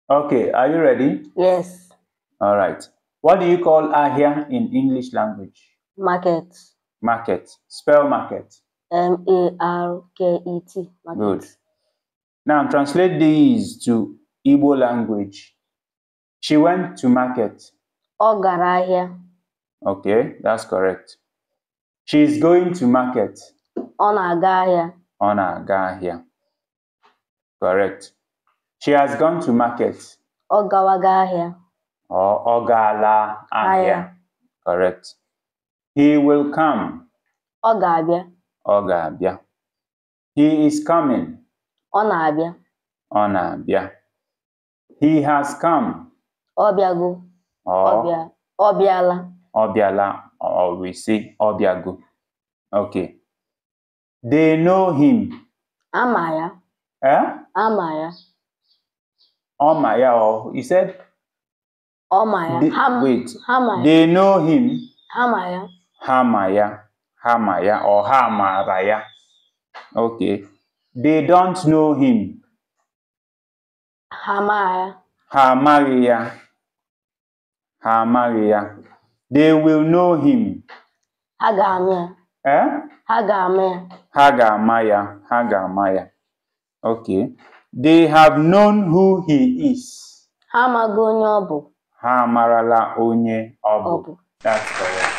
Okay, are you ready? Yes. All right. What do you call ahia in English language? Market. Market. Spell market. M-A-R-K-E-T. Market. Good. Now translate these to Igbo language. She went to market. Ọ gara ahịa. Okay, that's correct. She is going to market. Ọ na-aga ahịa. Ọ na-aga ahịa. Correct. She has gone to market. Ọ gawaga ahịa. Or ọ gaala ahịa. Correct. He will come. Ọ ga-abịa. Ọ ga-abịa. He is coming. Ọ na-abịa. Ọ na-abịa. He has come. Ọ bịago. Ọ bịala. Ọ bịala, or we say ọ bịago. Okay. They know him. Ama ya. Ama ya. Ọma ya, or he said? Ọma ya. Wait. Hama ya. They know him. Hama ya. Hama ya. Hama ya, or ha mara ya. Okay. They don't know him. Hama ya. Ha amaghị ya. Ha amaghị ya. They will know him. Ha ga-ama ya. Ha ga-ama ya. Ha ga-ama ya. Ha ga-ama ya. Okay. They have known who he is. Ha amago onye ọ bụ. Ha amarala onye ọ bụ. That's correct.